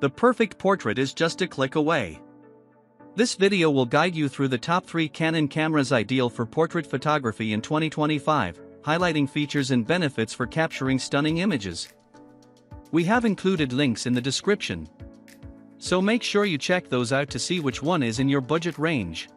The perfect portrait is just a click away. This video will guide you through the top 3 Canon cameras ideal for portrait photography in 2025, highlighting features and benefits for capturing stunning images. We have included links in the description, so make sure you check those out to see which one is in your budget range.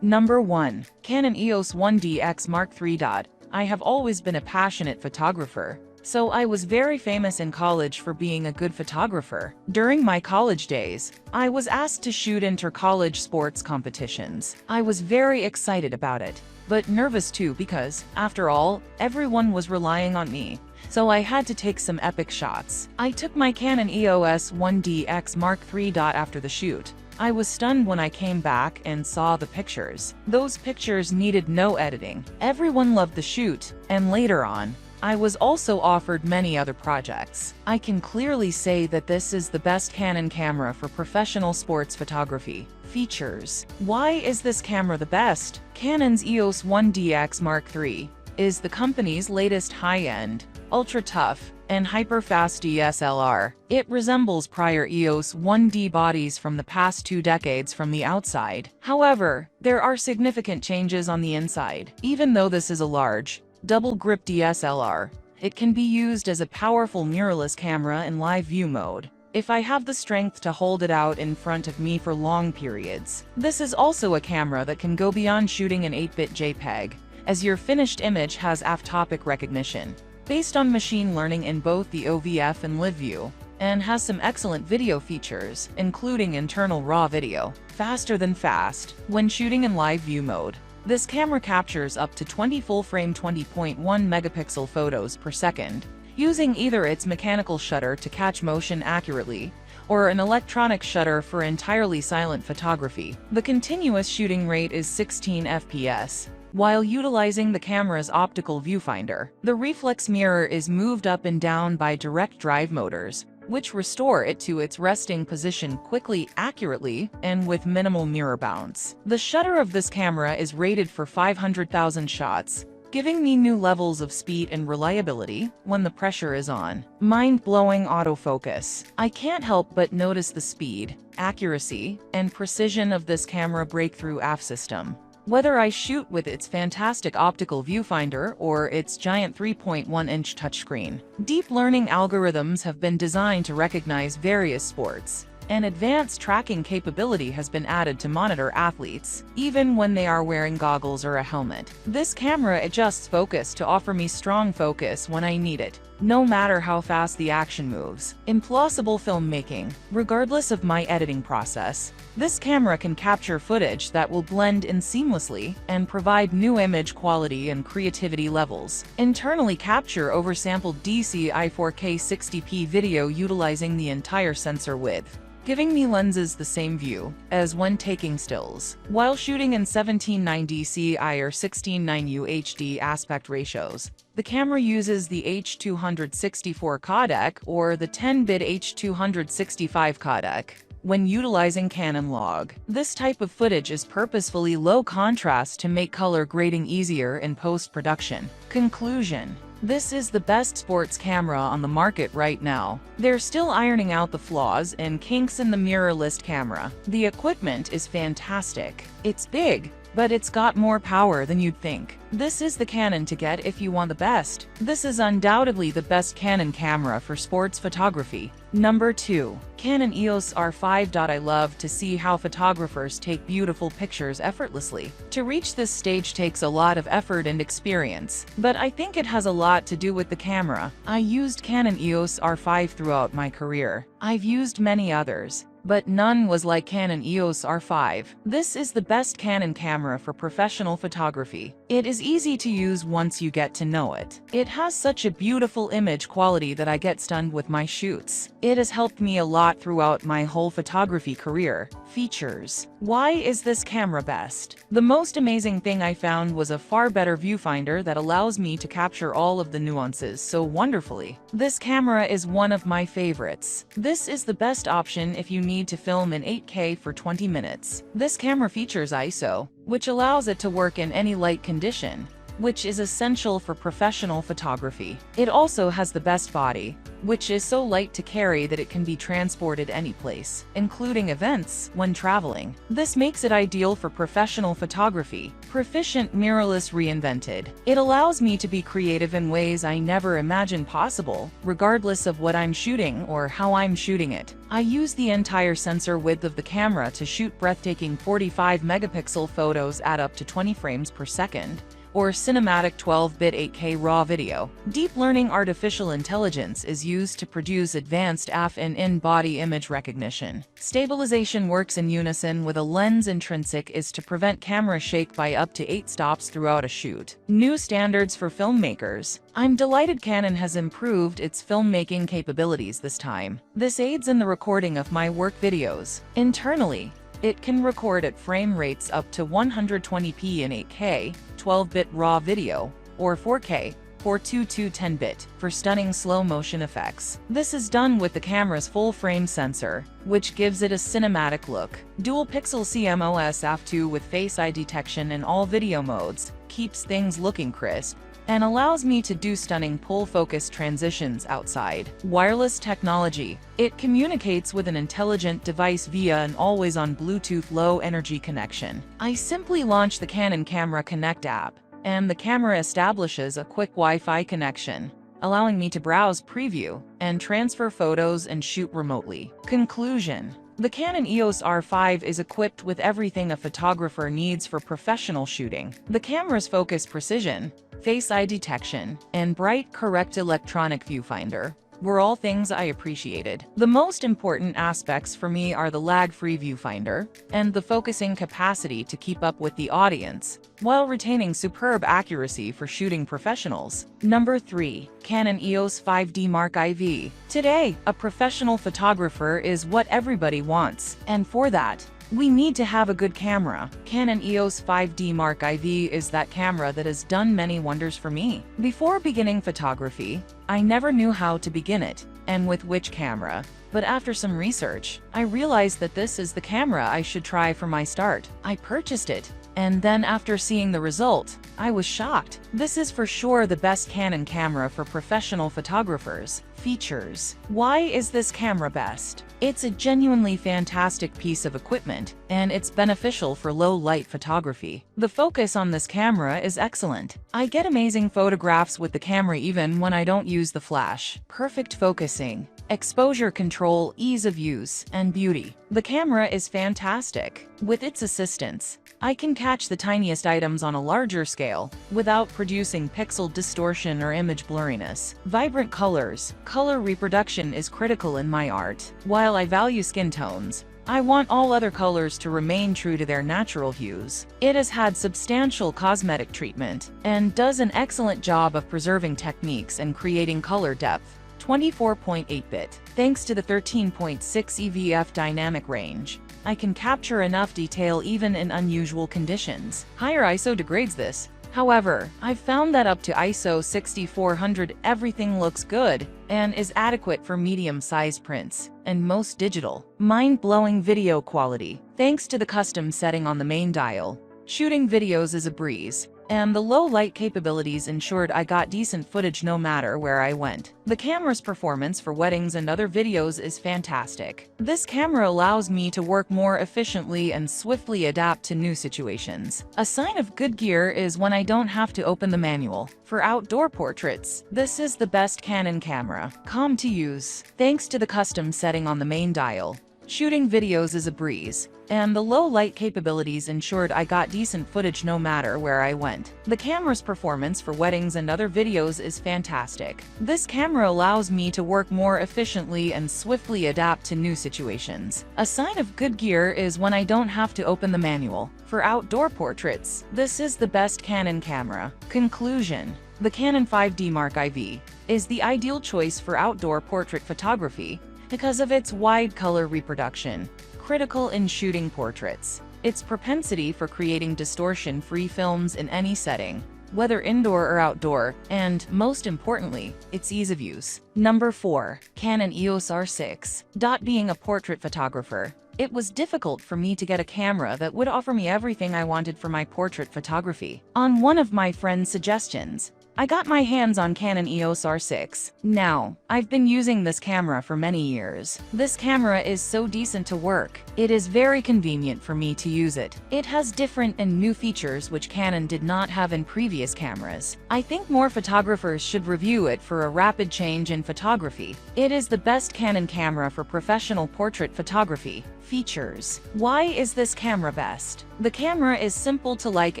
Number 1. Canon EOS R6 Mark III. I have always been a passionate photographer, so I was very famous in college for being a good photographer. During my college days, I was asked to shoot inter-college sports competitions. I was very excited about it, but nervous too because, after all, everyone was relying on me. So I had to take some epic shots. I took my Canon EOS R6 Mark III. After the shoot, I was stunned when I came back and saw the pictures. Those pictures needed no editing. Everyone loved the shoot, and later on, I was also offered many other projects. I can clearly say that this is the best Canon camera for professional sports photography. Features. Why is this camera the best? Canon's EOS R6 Mark III is the company's latest high-end, ultra-tough, and hyper-fast DSLR. It resembles prior EOS R1D bodies from the past 2 decades from the outside. However, there are significant changes on the inside. Even though this is a large, double-grip DSLR, it can be used as a powerful mirrorless camera in live view mode, if I have the strength to hold it out in front of me for long periods. This is also a camera that can go beyond shooting an 8-bit JPEG, as your finished image has f-topic recognition, based on machine learning in both the OVF and live view, and has some excellent video features, including internal RAW video, faster than fast. When shooting in live view mode, this camera captures up to 20 full-frame 20.1 megapixel photos per second, using either its mechanical shutter to catch motion accurately, or an electronic shutter for entirely silent photography. The continuous shooting rate is 16 FPS. While utilizing the camera's optical viewfinder, the reflex mirror is moved up and down by direct drive motors, which restore it to its resting position quickly, accurately, and with minimal mirror bounce. The shutter of this camera is rated for 500,000 shots, giving me new levels of speed and reliability when the pressure is on. Mind-blowing autofocus. I can't help but notice the speed, accuracy, and precision of this camera breakthrough AF system. Whether I shoot with its fantastic optical viewfinder or its giant 3.1-inch touchscreen, deep learning algorithms have been designed to recognize various sports, and advanced tracking capability has been added to monitor athletes, even when they are wearing goggles or a helmet. This camera adjusts focus to offer me strong focus when I need it, no matter how fast the action moves. Implausible filmmaking. Regardless of my editing process, this camera can capture footage that will blend in seamlessly and provide new image quality and creativity levels. Internally capture oversampled DCI 4K 60p video utilizing the entire sensor width, giving me lenses the same view as when taking stills. While shooting in 17:9 DCI or 16:9 UHD aspect ratios, the camera uses the H264 codec or the 10-bit H265 codec. When utilizing Canon log, this type of footage is purposefully low contrast to make color grading easier in post-production. Conclusion. This is the best sports camera on the market right now. They're still ironing out the flaws and kinks in the mirrorless camera. The equipment is fantastic. It's big, but it's got more power than you'd think. This is the Canon to get if you want the best. This is undoubtedly the best Canon camera for sports photography. Number 2. Canon EOS R5. I love to see how photographers take beautiful pictures effortlessly. To reach this stage takes a lot of effort and experience, but I think it has a lot to do with the camera. I used Canon EOS R5 throughout my career. I've used many others, but none was like Canon EOS R5. This is the best Canon camera for professional photography. It is easy to use once you get to know it. It has such a beautiful image quality that I get stunned with my shoots. It has helped me a lot throughout my whole photography career. Features. Why is this camera best? The most amazing thing I found was a far better viewfinder that allows me to capture all of the nuances so wonderfully. This camera is one of my favorites. This is the best option if you need to film in 8K for 20 minutes. This camera features ISO, which allows it to work in any light condition, which is essential for professional photography. It also has the best body, which is so light to carry that it can be transported any place, including events when traveling. This makes it ideal for professional photography. Proficient mirrorless reinvented. It allows me to be creative in ways I never imagined possible, regardless of what I'm shooting or how I'm shooting it. I use the entire sensor width of the camera to shoot breathtaking 45 megapixel photos at up to 20 frames per second, or cinematic 12-bit 8K RAW video. Deep learning artificial intelligence is used to produce advanced AF and in-body image recognition. Stabilization works in unison with a lens. Intrinsic is to prevent camera shake by up to 8 stops throughout a shoot. New standards for filmmakers. I'm delighted Canon has improved its filmmaking capabilities this time. This aids in the recording of my work videos. Internally, it can record at frame rates up to 120p in 8K, 12-bit RAW video, or 4K, 422 10-bit, for stunning slow-motion effects. This is done with the camera's full-frame sensor, which gives it a cinematic look. Dual-pixel CMOS f2 with Face ID detection in all video modes keeps things looking crisp, and allows me to do stunning pull-focus transitions outside. Wireless technology. It communicates with an intelligent device via an always-on Bluetooth low-energy connection. I simply launch the Canon Camera Connect app, and the camera establishes a quick Wi-Fi connection, allowing me to browse, preview, and transfer photos and shoot remotely. Conclusion. The Canon EOS R5 is equipped with everything a photographer needs for professional shooting. The camera's focus precision, Face ID detection, and bright, correct electronic viewfinder were all things I appreciated. The most important aspects for me are the lag-free viewfinder and the focusing capacity to keep up with the audience, while retaining superb accuracy for shooting professionals. Number 3. Canon EOS 5D Mark IV. Today, a professional photographer is what everybody wants, and for that, we need to have a good camera. Canon EOS 5D Mark IV is that camera that has done many wonders for me. Before beginning photography, I never knew how to begin it, and with which camera. But after some research, I realized that this is the camera I should try for my start. I purchased it, and then after seeing the result, I was shocked. This is for sure the best Canon camera for professional photographers. Features. Why is this camera best? It's a genuinely fantastic piece of equipment, and it's beneficial for low-light photography. The focus on this camera is excellent. I get amazing photographs with the camera even when I don't use the flash. Perfect focusing, exposure control, ease of use, and beauty. The camera is fantastic. With its assistance, I can catch the tiniest items on a larger scale without producing pixel distortion or image blurriness. Vibrant colors. Color reproduction is critical in my art. While I value skin tones, I want all other colors to remain true to their natural hues. It has had substantial cosmetic treatment and does an excellent job of preserving techniques and creating color depth. 24.8-bit. Thanks to the 13.6 EVF dynamic range, I can capture enough detail even in unusual conditions. Higher ISO degrades this. However, I've found that up to ISO 6400 everything looks good and is adequate for medium-sized prints and most digital. Mind-blowing video quality. Thanks to the custom setting on the main dial, shooting videos is a breeze, and the low light capabilities ensured I got decent footage no matter where I went. The camera's performance for weddings and other videos is fantastic. This camera allows me to work more efficiently and swiftly adapt to new situations. A sign of good gear is when I don't have to open the manual. For outdoor portraits, this is the best Canon camera. Calm to use. Thanks to the custom setting on the main dial, shooting videos is a breeze, and the low light capabilities ensured I got decent footage no matter where I went. The camera's performance for weddings and other videos is fantastic. This camera allows me to work more efficiently and swiftly adapt to new situations. A sign of good gear is when I don't have to open the manual. For outdoor portraits, this is the best Canon camera. Conclusion. The Canon 5D Mark IV is the ideal choice for outdoor portrait photography because of its wide color reproduction, critical in shooting portraits, its propensity for creating distortion-free films in any setting, whether indoor or outdoor, and, most importantly, its ease of use. Number 4. Canon EOS R6. Being a portrait photographer, it was difficult for me to get a camera that would offer me everything I wanted for my portrait photography. On one of my friend's suggestions, I got my hands on Canon EOS R6. Now, I've been using this camera for many years. This camera is so decent to work. It is very convenient for me to use it. It has different and new features which Canon did not have in previous cameras. I think more photographers should review it for a rapid change in photography. It is the best Canon camera for professional portrait photography. Features. Why is this camera best? The camera is simple to like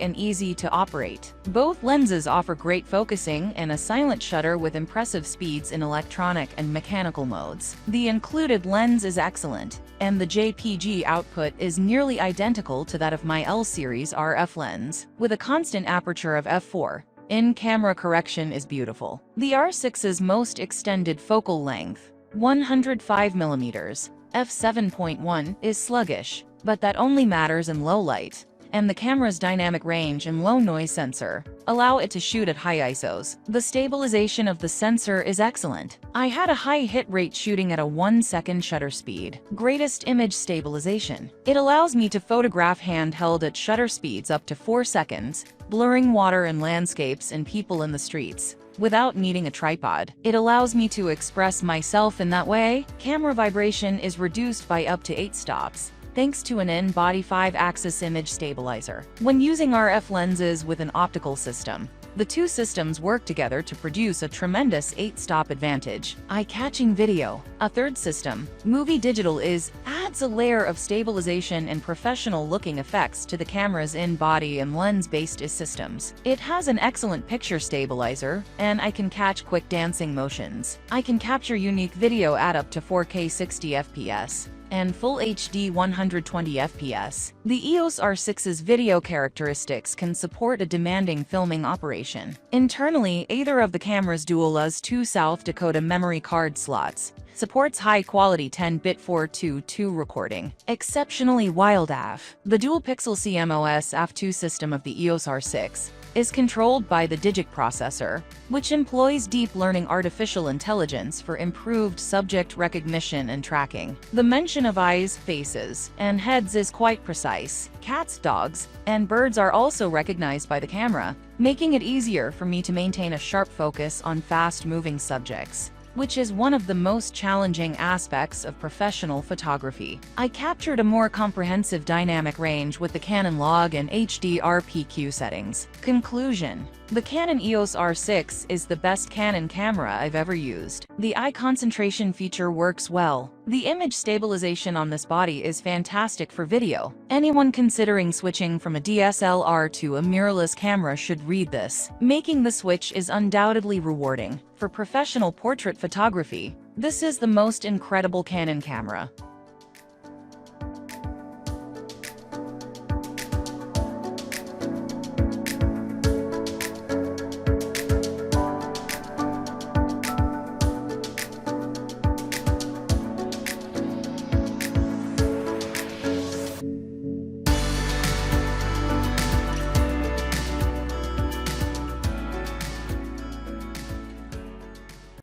and easy to operate. Both lenses offer great focusing and a silent shutter with impressive speeds in electronic and mechanical modes. The included lens is excellent, and the JPG output is nearly identical to that of my L series RF lens, with a constant aperture of f4. In-camera correction is beautiful. The R6's most extended focal length, 105mm, f7.1, is sluggish, but that only matters in low light, and the camera's dynamic range and low noise sensor allow it to shoot at high ISOs. The stabilization of the sensor is excellent. I had a high hit rate shooting at a 1-second shutter speed. Greatest image stabilization. It allows me to photograph handheld at shutter speeds up to 4 seconds, blurring water and landscapes and people in the streets, without needing a tripod. It allows me to express myself in that way. Camera vibration is reduced by up to 8 stops, thanks to an in-body 5-axis image stabilizer. When using RF lenses with an optical system, the two systems work together to produce a tremendous 8-stop advantage. Eye-catching video. A third system, Movie Digital, adds a layer of stabilization and professional-looking effects to the camera's in-body and lens-based systems. It has an excellent picture stabilizer, and I can catch quick dancing motions. I can capture unique video at up to 4K 60 FPS. And Full HD 120 FPS. The EOS R6's video characteristics can support a demanding filming operation. Internally, either of the camera's dual US2 South Dakota memory card slots supports high-quality 10-bit 422 recording. Exceptionally wild AF. The dual-pixel CMOS AF2 system of the EOS R6 is controlled by the Digic processor, which employs deep learning artificial intelligence for improved subject recognition and tracking. The mention of eyes, faces, and heads is quite precise. Cats, dogs, and birds are also recognized by the camera, making it easier for me to maintain a sharp focus on fast-moving subjects, which is one of the most challenging aspects of professional photography. I captured a more comprehensive dynamic range with the Canon log and HDR PQ settings. Conclusion. The Canon EOS R6 is the best Canon camera I've ever used. The eye concentration feature works well. The image stabilization on this body is fantastic for video. Anyone considering switching from a DSLR to a mirrorless camera should read this. Making the switch is undoubtedly rewarding. For professional portrait photography, this is the most incredible Canon camera.